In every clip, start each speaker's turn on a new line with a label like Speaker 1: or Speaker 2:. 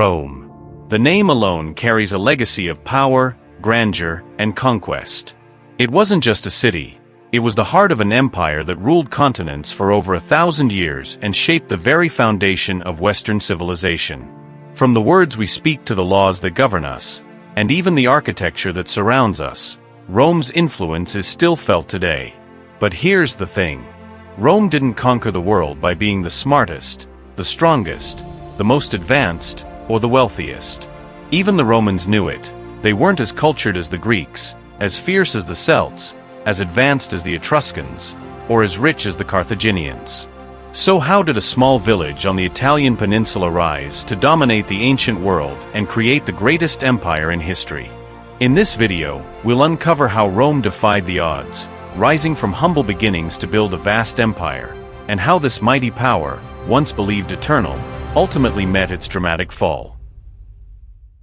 Speaker 1: Rome. The name alone carries a legacy of power, grandeur, and conquest. It wasn't just a city. It was the heart of an empire that ruled continents for over 1,000 years and shaped the very foundation of Western civilization. From the words we speak to the laws that govern us, and even the architecture that surrounds us, Rome's influence is still felt today. But here's the thing. Rome didn't conquer the world by being the smartest, the strongest, the most advanced, or the wealthiest. Even the Romans knew it. They weren't as cultured as the Greeks, as fierce as the Celts, as advanced as the Etruscans, or as rich as the Carthaginians. So how did a small village on the Italian peninsula rise to dominate the ancient world and create the greatest empire in history? In this video, we'll uncover how Rome defied the odds, rising from humble beginnings to build a vast empire, and how this mighty power, once believed eternal, ultimately met its dramatic fall.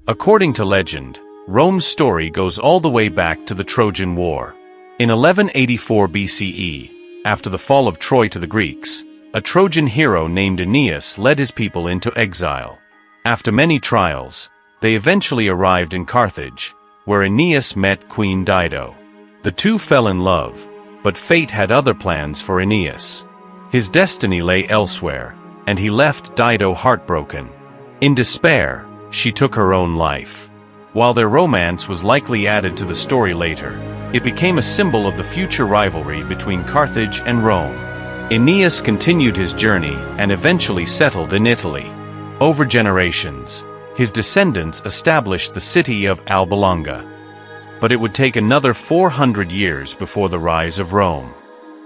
Speaker 1: According to legend, Rome's story goes all the way back to the Trojan War. In 1184 BCE, after the fall of Troy to the Greeks, a Trojan hero named Aeneas led his people into exile. After many trials, they eventually arrived in Carthage, where Aeneas met Queen Dido. The two fell in love, but fate had other plans for Aeneas. His destiny lay elsewhere, and he left Dido heartbroken. In despair, she took her own life. While their romance was likely added to the story later, it became a symbol of the future rivalry between Carthage and Rome. Aeneas continued his journey and eventually settled in Italy. Over generations, his descendants established the city of Alba Longa. But it would take another 400 years before the rise of Rome.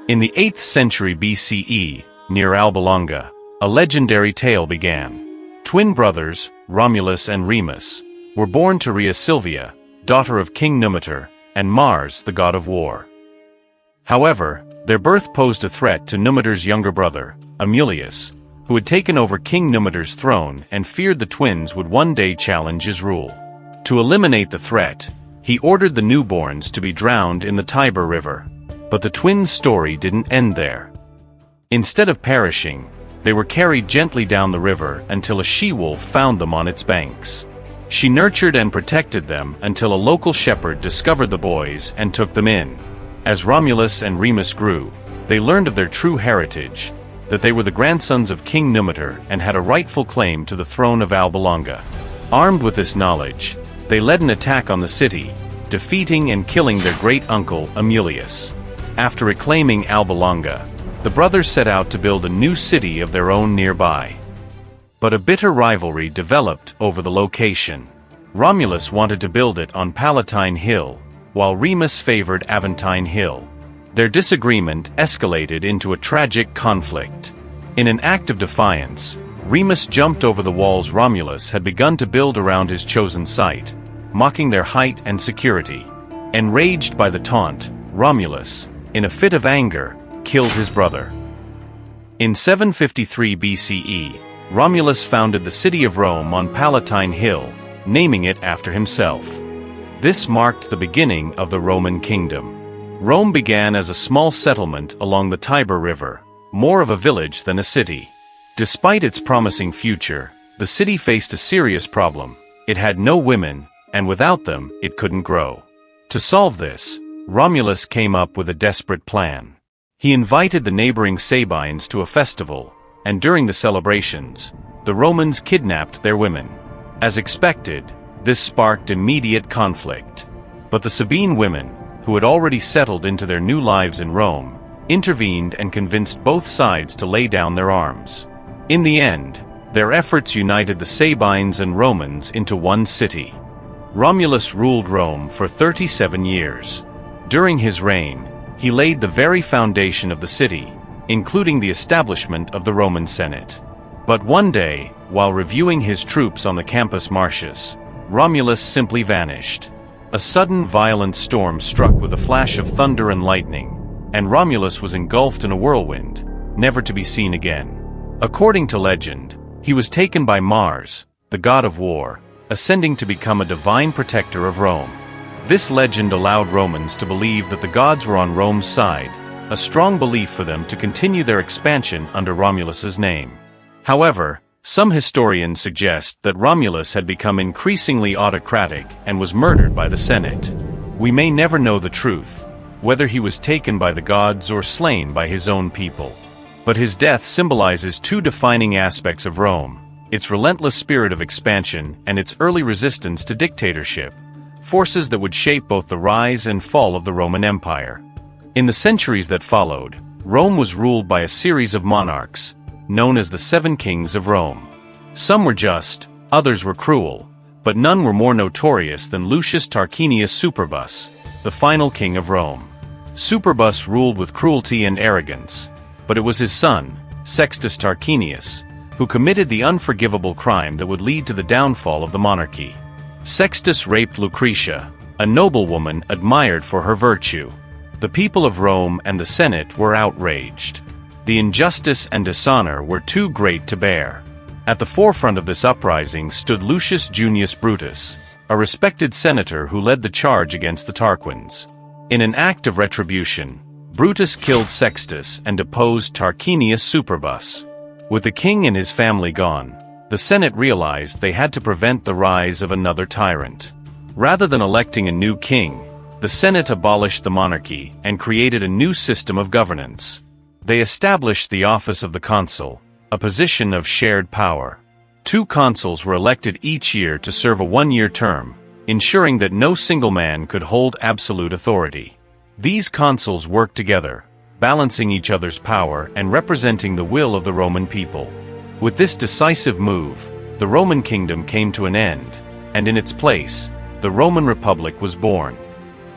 Speaker 1: In the 8th century BCE, near Alba Longa, a legendary tale began. Twin brothers, Romulus and Remus, were born to Rhea Silvia, daughter of King Numitor, and Mars, the god of war. However, their birth posed a threat to Numitor's younger brother, Amulius, who had taken over King Numitor's throne and feared the twins would one day challenge his rule. To eliminate the threat, he ordered the newborns to be drowned in the Tiber River. But the twins' story didn't end there. Instead of perishing, they were carried gently down the river until a she-wolf found them on its banks. She nurtured and protected them until a local shepherd discovered the boys and took them in. As Romulus and Remus grew, they learned of their true heritage, that they were the grandsons of King Numitor and had a rightful claim to the throne of Alba Longa. Armed with this knowledge, they led an attack on the city, defeating and killing their great-uncle Amulius. After reclaiming Alba Longa, the brothers set out to build a new city of their own nearby. But a bitter rivalry developed over the location. Romulus wanted to build it on Palatine Hill, while Remus favored Aventine Hill. Their disagreement escalated into a tragic conflict. In an act of defiance, Remus jumped over the walls Romulus had begun to build around his chosen site, mocking their height and security. Enraged by the taunt, Romulus, in a fit of anger, killed his brother. In 753 BCE, Romulus founded the city of Rome on Palatine Hill, naming it after himself. This marked the beginning of the Roman kingdom. Rome began as a small settlement along the Tiber River, more of a village than a city. Despite its promising future, the city faced a serious problem. It had no women, and without them, it couldn't grow. To solve this, Romulus came up with a desperate plan. He invited the neighboring Sabines to a festival, and during the celebrations, the Romans kidnapped their women. As expected, this sparked immediate conflict. But the Sabine women, who had already settled into their new lives in Rome, intervened and convinced both sides to lay down their arms. In the end, their efforts united the Sabines and Romans into one city. Romulus ruled Rome for 37 years. During his reign, he laid the very foundation of the city, including the establishment of the Roman Senate. But one day, while reviewing his troops on the Campus Martius, Romulus simply vanished. A sudden violent storm struck with a flash of thunder and lightning, and Romulus was engulfed in a whirlwind, never to be seen again. According to legend, he was taken by Mars, the god of war, ascending to become a divine protector of Rome. This legend allowed Romans to believe that the gods were on Rome's side, a strong belief for them to continue their expansion under Romulus's name. However, Some historians suggest that Romulus had become increasingly autocratic and was murdered by the Senate. We may never know the truth, whether he was taken by the gods or slain by his own people. But his death symbolizes two defining aspects of Rome: its relentless spirit of expansion and its early resistance to dictatorship, forces that would shape both the rise and fall of the Roman Empire. In the centuries that followed, Rome was ruled by a series of monarchs, known as the Seven Kings of Rome. Some were just, others were cruel, but none were more notorious than Lucius Tarquinius Superbus, the final king of Rome. Superbus ruled with cruelty and arrogance, but it was his son, Sextus Tarquinius, who committed the unforgivable crime that would lead to the downfall of the monarchy. Sextus raped Lucretia, a noblewoman admired for her virtue. The people of Rome and the Senate were outraged. The injustice and dishonor were too great to bear. At the forefront of this uprising stood Lucius Junius Brutus, a respected senator who led the charge against the Tarquins. In an act of retribution, Brutus killed Sextus and deposed Tarquinius Superbus. With the king and his family gone, the Senate realized they had to prevent the rise of another tyrant. Rather than electing a new king, the Senate abolished the monarchy and created a new system of governance. They established the office of the consul, a position of shared power. 2 consuls were elected each year to serve a 1-year term, ensuring that no single man could hold absolute authority. These consuls worked together, balancing each other's power and representing the will of the Roman people. With this decisive move, the Roman kingdom came to an end, and in its place, the Roman Republic was born.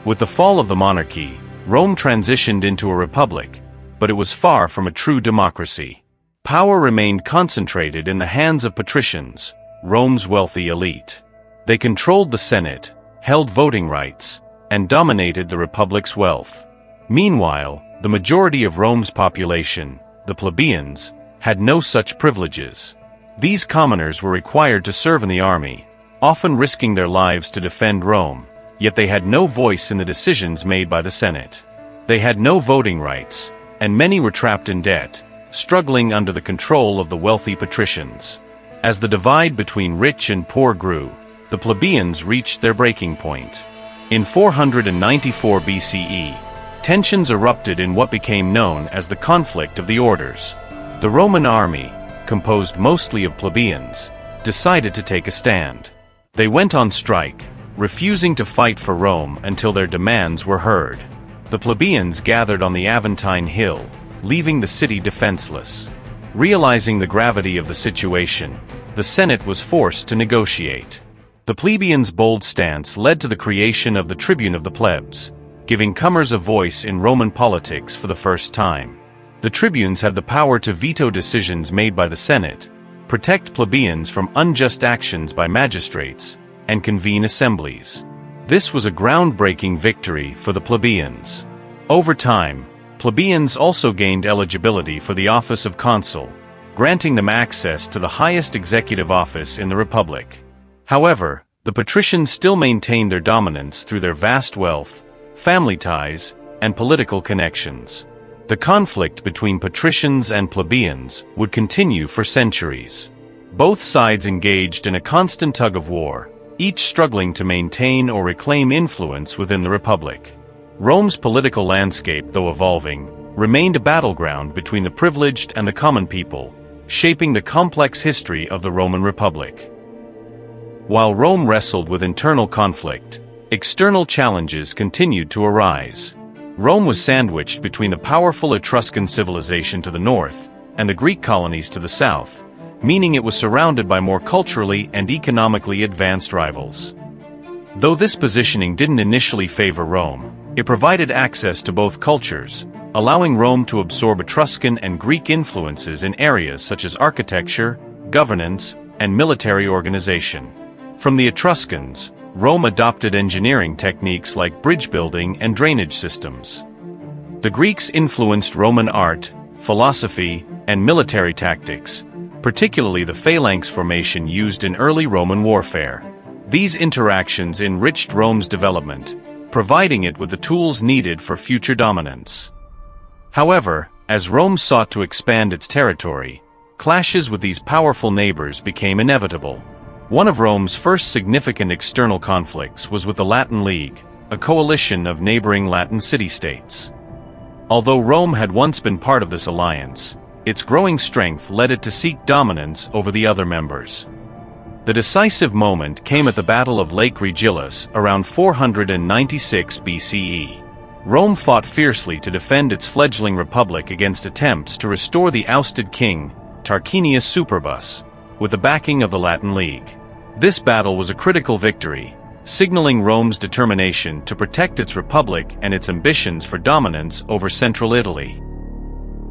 Speaker 1: With the fall of the monarchy, Rome transitioned into a republic, but it was far from a true democracy. Power remained concentrated in the hands of patricians, Rome's wealthy elite. They controlled the Senate, held voting rights, and dominated the republic's wealth. Meanwhile, the majority of Rome's population, the plebeians, had no such privileges. These commoners were required to serve in the army, often risking their lives to defend Rome, yet they had no voice in the decisions made by the Senate. They had no voting rights, and many were trapped in debt, struggling under the control of the wealthy patricians. As the divide between rich and poor grew, the plebeians reached their breaking point. In 494 BCE, tensions erupted in what became known as the conflict of the orders. The Roman army, composed mostly of plebeians, decided to take a stand. They went on strike, refusing to fight for Rome until their demands were heard. The plebeians gathered on the Aventine Hill, leaving the city defenseless. Realizing the gravity of the situation, the Senate was forced to negotiate. The plebeians' bold stance led to the creation of the Tribune of the Plebs, giving comers a voice in Roman politics for the first time. The tribunes had the power to veto decisions made by the Senate, protect plebeians from unjust actions by magistrates, and convene assemblies. This was a groundbreaking victory for the plebeians. Over time, plebeians also gained eligibility for the office of consul, granting them access to the highest executive office in the Republic. However, the patricians still maintained their dominance through their vast wealth, family ties, and political connections. The conflict between patricians and plebeians would continue for centuries. Both sides engaged in a constant tug-of-war, each struggling to maintain or reclaim influence within the Republic. Rome's political landscape, though evolving, remained a battleground between the privileged and the common people, shaping the complex history of the Roman Republic. While Rome wrestled with internal conflict, external challenges continued to arise. Rome was sandwiched between the powerful Etruscan civilization to the north and the Greek colonies to the south, meaning it was surrounded by more culturally and economically advanced rivals. Though this positioning didn't initially favor Rome, it provided access to both cultures, allowing Rome to absorb Etruscan and Greek influences in areas such as architecture, governance, and military organization. From the Etruscans, Rome adopted engineering techniques like bridge building and drainage systems. The Greeks influenced Roman art, philosophy, and military tactics, particularly the phalanx formation used in early Roman warfare. These interactions enriched Rome's development, providing it with the tools needed for future dominance. However, as Rome sought to expand its territory, Clashes with these powerful neighbors became inevitable. One of Rome's first significant external conflicts was with the Latin League, a coalition of neighboring Latin city-states. Although Rome had once been part of this alliance, its growing strength led it to seek dominance over the other members. The decisive moment came at the Battle of Lake Regillus around 496 BCE. Rome fought fiercely to defend its fledgling republic against attempts to restore the ousted king, Tarquinius Superbus, with the backing of the Latin League. This battle was a critical victory, signaling Rome's determination to protect its republic and its ambitions for dominance over central Italy.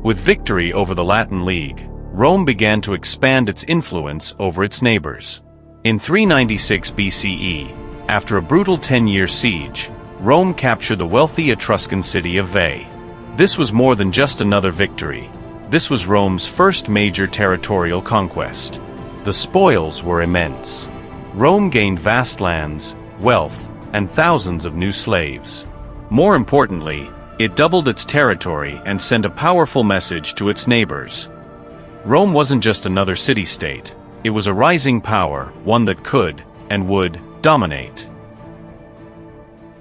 Speaker 1: With victory over the Latin League, Rome began to expand its influence over its neighbors. In 396 BCE, after a brutal 10-year siege, Rome captured the wealthy Etruscan city of Veii. This was more than just another victory. This was Rome's first major territorial conquest. The spoils were immense. Rome gained vast lands, wealth, and thousands of new slaves. More importantly, it doubled its territory and sent a powerful message to its neighbors. Rome wasn't just another city-state, it was a rising power, one that could, and would, dominate.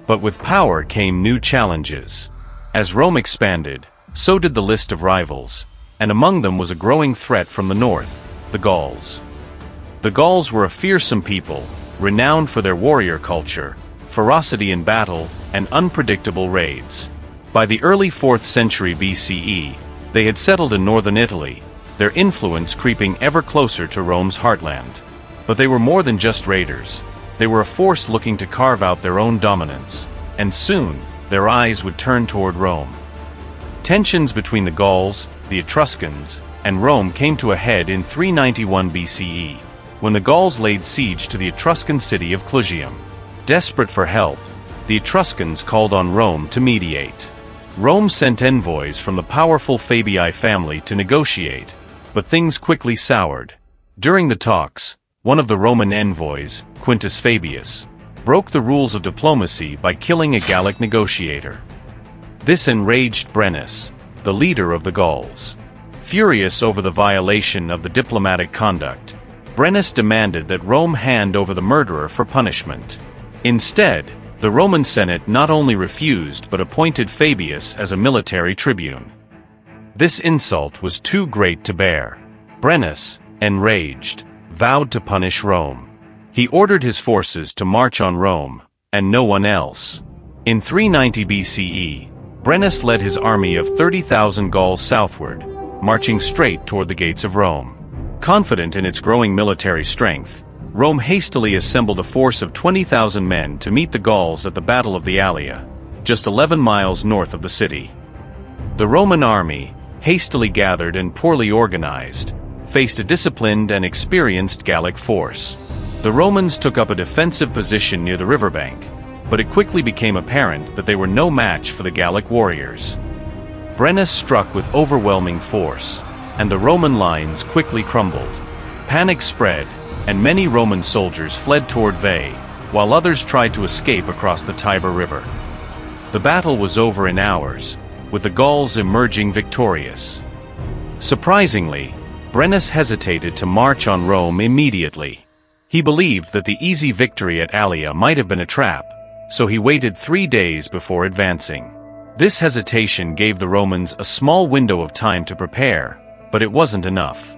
Speaker 1: But with power came new challenges. As Rome expanded, so did the list of rivals, and among them was a growing threat from the north, the Gauls. The Gauls were a fearsome people, renowned for their warrior culture, ferocity in battle, and unpredictable raids. By the early 4th century BCE, they had settled in northern Italy, their influence creeping ever closer to Rome's heartland. But they were more than just raiders. They were a force looking to carve out their own dominance, and soon, their eyes would turn toward Rome. Tensions between the Gauls, the Etruscans, and Rome came to a head in 391 BCE, when the Gauls laid siege to the Etruscan city of Clusium. Desperate for help, the Etruscans called on Rome to mediate. Rome sent envoys from the powerful Fabii family to negotiate, but things quickly soured. During the talks, one of the Roman envoys, Quintus Fabius, broke the rules of diplomacy by killing a Gallic negotiator. This enraged Brennus, the leader of the Gauls. Furious over the violation of the diplomatic conduct, Brennus demanded that Rome hand over the murderer for punishment. Instead, the Roman Senate not only refused but appointed Fabius as a military tribune. This insult was too great to bear. Brennus, enraged, vowed to punish Rome. He ordered his forces to march on Rome, and no one else. In 390 BCE, Brennus led his army of 30,000 Gauls southward, marching straight toward the gates of Rome. Confident in its growing military strength, Rome hastily assembled a force of 20,000 men to meet the Gauls at the Battle of the Allia, just 11 miles north of the city. The Roman army, hastily gathered and poorly organized, faced a disciplined and experienced Gallic force. The Romans took up a defensive position near the riverbank, but it quickly became apparent that they were no match for the Gallic warriors. Brennus struck with overwhelming force, and the Roman lines quickly crumbled. Panic spread, and many Roman soldiers fled toward Veii, while others tried to escape across the Tiber River. The battle was over in hours, with the Gauls emerging victorious. Surprisingly, Brennus hesitated to march on Rome immediately. He believed that the easy victory at Allia might have been a trap, so he waited 3 days before advancing. This hesitation gave the Romans a small window of time to prepare, but it wasn't enough.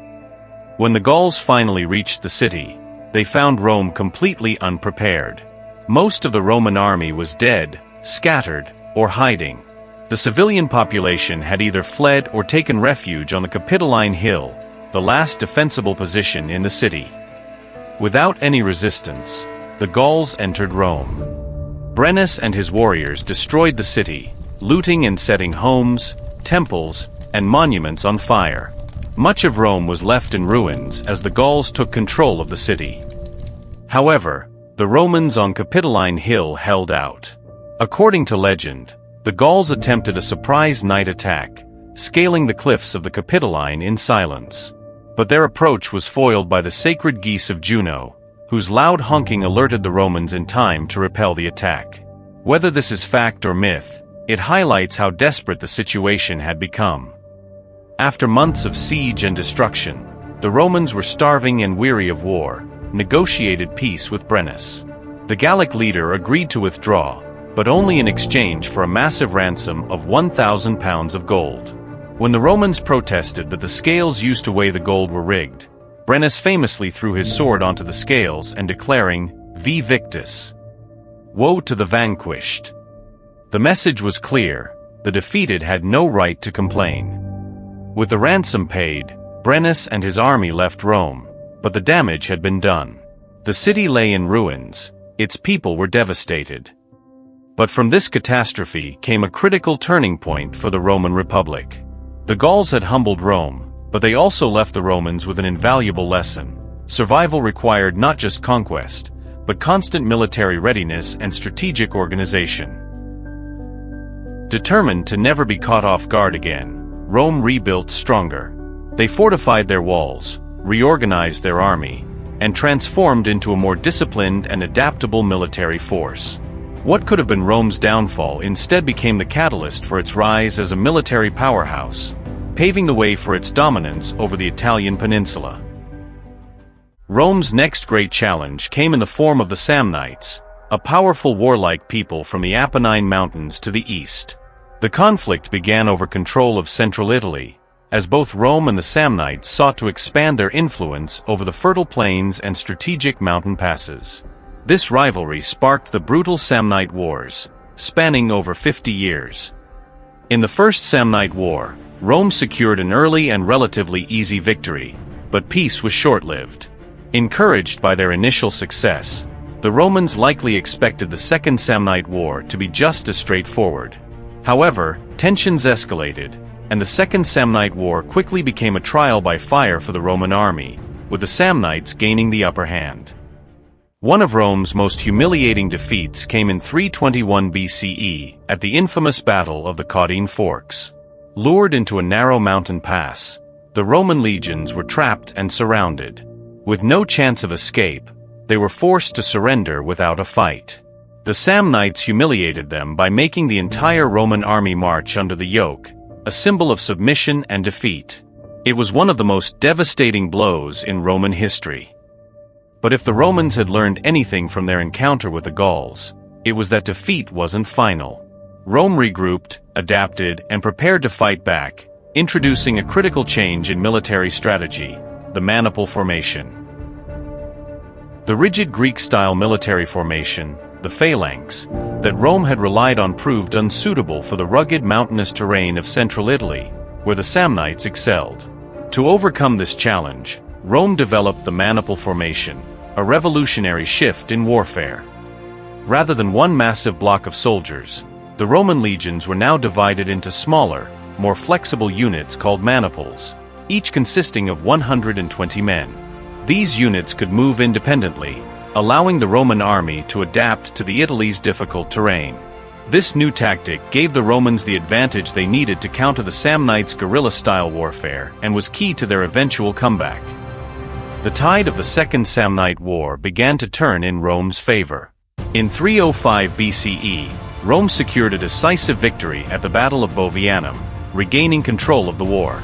Speaker 1: When the Gauls finally reached the city, they found Rome completely unprepared. Most of the Roman army was dead, scattered, or hiding. The civilian population had either fled or taken refuge on the Capitoline Hill, the last defensible position in the city. Without any resistance, the Gauls entered Rome. Brennus and his warriors destroyed the city, looting and setting homes, temples, and monuments on fire. Much of Rome was left in ruins as the Gauls took control of the city. However, the Romans on Capitoline Hill held out. According to legend, the Gauls attempted a surprise night attack, scaling the cliffs of the Capitoline in silence. But their approach was foiled by the sacred geese of Juno, whose loud honking alerted the Romans in time to repel the attack. Whether this is fact or myth, it highlights how desperate the situation had become. After months of siege and destruction, The Romans were starving and weary of war, negotiated peace with Brennus. The Gallic leader agreed to withdraw, but only in exchange for a massive ransom of 1,000 pounds of gold. When the Romans protested that the scales used to weigh the gold were rigged, Brennus famously threw his sword onto the scales and declaring, "Vi victus," woe to the vanquished. The message was clear: the defeated had no right to complain. With the ransom paid, Brennus and his army left Rome, but the damage had been done. The city lay in ruins, its people were devastated. But from this catastrophe came a critical turning point for the Roman Republic. The Gauls had humbled Rome, but they also left the Romans with an invaluable lesson. Survival required not just conquest, but constant military readiness and strategic organization. Determined to never be caught off guard again, Rome rebuilt stronger. They fortified their walls, reorganized their army, and transformed into a more disciplined and adaptable military force. What could have been Rome's downfall instead became the catalyst for its rise as a military powerhouse, paving the way for its dominance over the Italian peninsula. Rome's next great challenge came in the form of the Samnites, a powerful warlike people from the Apennine Mountains to the east. The conflict began over control of central Italy, as both Rome and the Samnites sought to expand their influence over the fertile plains and strategic mountain passes. This rivalry sparked the brutal Samnite Wars, spanning over 50 years. In the First Samnite War, Rome secured an early and relatively easy victory, but peace was short-lived. Encouraged by their initial success, the Romans likely expected the Second Samnite War to be just as straightforward. However, tensions escalated, and the Second Samnite War quickly became a trial by fire for the Roman army, with the Samnites gaining the upper hand. One of Rome's most humiliating defeats came in 321 BCE at the infamous Battle of the Caudine Forks. Lured into a narrow mountain pass, the Roman legions were trapped and surrounded. With no chance of escape, they were forced to surrender without a fight. The Samnites humiliated them by making the entire Roman army march under the yoke, a symbol of submission and defeat. It was one of the most devastating blows in Roman history. But if the Romans had learned anything from their encounter with the Gauls, it was that defeat wasn't final. Rome regrouped, adapted, and prepared to fight back, introducing a critical change in military strategy: the maniple formation. The rigid Greek-style military formation, the phalanx, that Rome had relied on proved unsuitable for the rugged mountainous terrain of central Italy, where the Samnites excelled. To overcome this challenge, Rome developed the maniple formation, a revolutionary shift in warfare. Rather than one massive block of soldiers, the Roman legions were now divided into smaller, more flexible units called maniples, each consisting of 120 men. These units could move independently, allowing the Roman army to adapt to Italy's difficult terrain. This new tactic gave the Romans the advantage they needed to counter the Samnites' guerrilla-style warfare and was key to their eventual comeback. The tide of the Second Samnite War began to turn in Rome's favor. In 305 BCE, Rome secured a decisive victory at the Battle of Bovianum, regaining control of the war.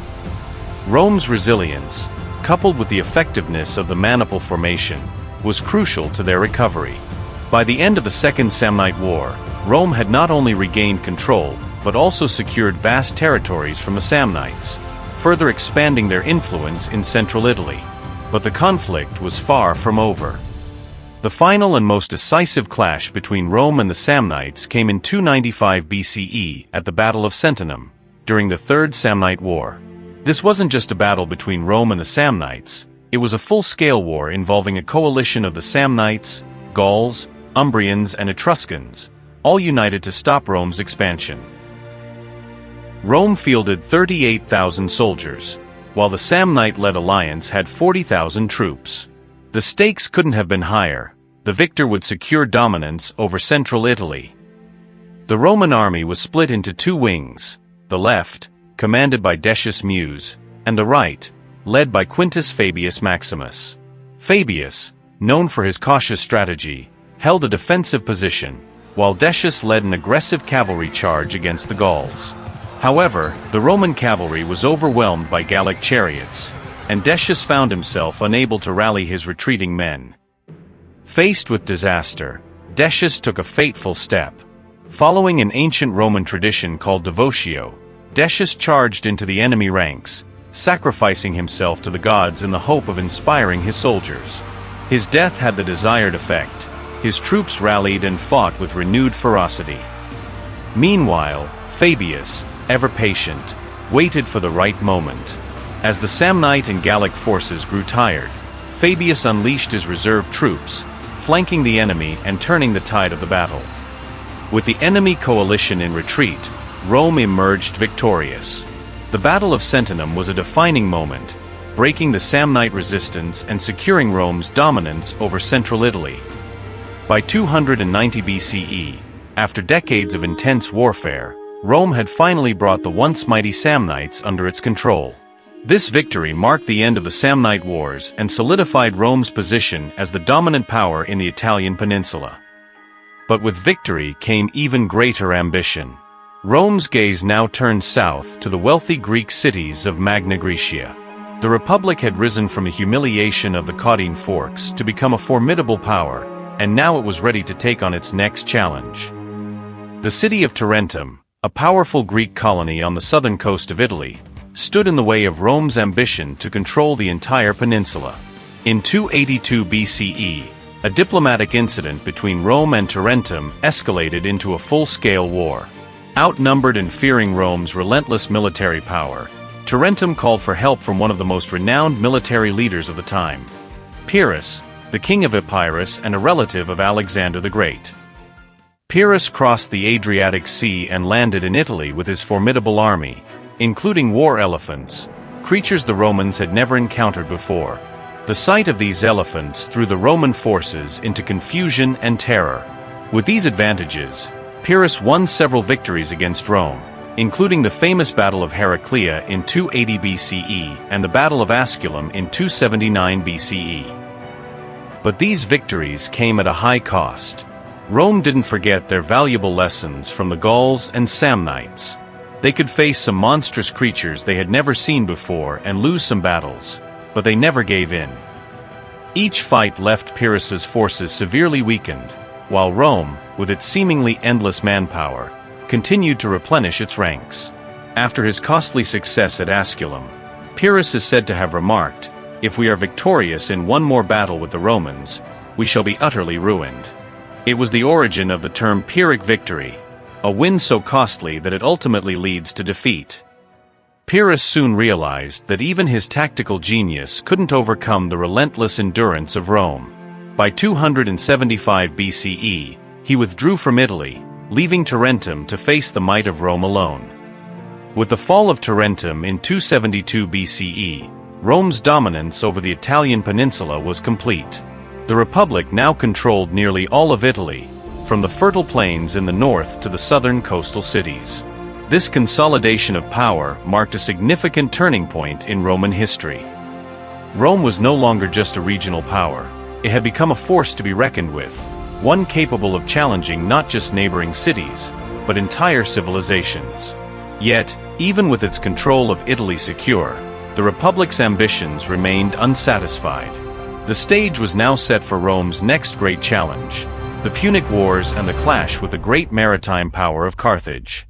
Speaker 1: Rome's resilience, coupled with the effectiveness of the maniple formation, was crucial to their recovery. By the end of the Second Samnite War, Rome had not only regained control, but also secured vast territories from the Samnites, further expanding their influence in central Italy. But the conflict was far from over. The final and most decisive clash between Rome and the Samnites came in 295 BCE at the Battle of Sentinum, during the Third Samnite War. This wasn't just a battle between Rome and the Samnites, it was a full-scale war involving a coalition of the Samnites, Gauls, Umbrians, and Etruscans, all united to stop Rome's expansion. Rome fielded 38,000 soldiers, while the Samnite-led alliance had 40,000 troops. The stakes couldn't have been higher. The victor would secure dominance over central Italy. The Roman army was split into two wings: the left, commanded by Decius Mus, and the right, led by Quintus Fabius Maximus. Fabius, known for his cautious strategy, held a defensive position, while Decius led an aggressive cavalry charge against the Gauls. However, the Roman cavalry was overwhelmed by Gallic chariots, and Decius found himself unable to rally his retreating men. Faced with disaster, Decius took a fateful step. Following an ancient Roman tradition called devotio, Decius charged into the enemy ranks, sacrificing himself to the gods in the hope of inspiring his soldiers. His death had the desired effect. His troops rallied and fought with renewed ferocity. Meanwhile, Fabius, ever patient, waited for the right moment. As the Samnite and Gallic forces grew tired, Fabius unleashed his reserve troops, flanking the enemy and turning the tide of the battle. With the enemy coalition in retreat, Rome emerged victorious. The Battle of Sentinum was a defining moment, breaking the Samnite resistance and securing Rome's dominance over central Italy. By 290 BCE, after decades of intense warfare, Rome had finally brought the once mighty Samnites under its control. This victory marked the end of the Samnite Wars and solidified Rome's position as the dominant power in the Italian peninsula. But with victory came even greater ambition. Rome's gaze now turned south to the wealthy Greek cities of Magna Graecia. The Republic had risen from the humiliation of the Caudine Forks to become a formidable power, and now it was ready to take on its next challenge. The city of Tarentum, a powerful Greek colony on the southern coast of Italy, stood in the way of Rome's ambition to control the entire peninsula. In 282 BCE, a diplomatic incident between Rome and Tarentum escalated into a full-scale war. Outnumbered and fearing Rome's relentless military power, Tarentum called for help from one of the most renowned military leaders of the time, Pyrrhus, the king of Epirus and a relative of Alexander the Great. Pyrrhus crossed the Adriatic Sea and landed in Italy with his formidable army, including war elephants, creatures the Romans had never encountered before. The sight of these elephants threw the Roman forces into confusion and terror. With these advantages, Pyrrhus won several victories against Rome, including the famous Battle of Heraclea in 280 BCE and the Battle of Asculum in 279 BCE. But these victories came at a high cost. Rome didn't forget their valuable lessons from the Gauls and Samnites. They could face some monstrous creatures they had never seen before and lose some battles, but they never gave in. Each fight left Pyrrhus's forces severely weakened, while Rome, with its seemingly endless manpower, continued to replenish its ranks. After his costly success at Asculum, Pyrrhus is said to have remarked, "If we are victorious in one more battle with the Romans, we shall be utterly ruined." It was the origin of the term Pyrrhic victory, a win so costly that it ultimately leads to defeat. Pyrrhus soon realized that even his tactical genius couldn't overcome the relentless endurance of Rome. By 275 BCE, he withdrew from Italy, leaving Tarentum to face the might of Rome alone. With the fall of Tarentum in 272 BCE, Rome's dominance over the Italian peninsula was complete. The Republic now controlled nearly all of Italy, from the fertile plains in the north to the southern coastal cities. This consolidation of power marked a significant turning point in Roman history. Rome was no longer just a regional power. It had become a force to be reckoned with, one capable of challenging not just neighboring cities, but entire civilizations. Yet, even with its control of Italy secure, the Republic's ambitions remained unsatisfied. The stage was now set for Rome's next great challenge, the Punic Wars and the clash with the great maritime power of Carthage.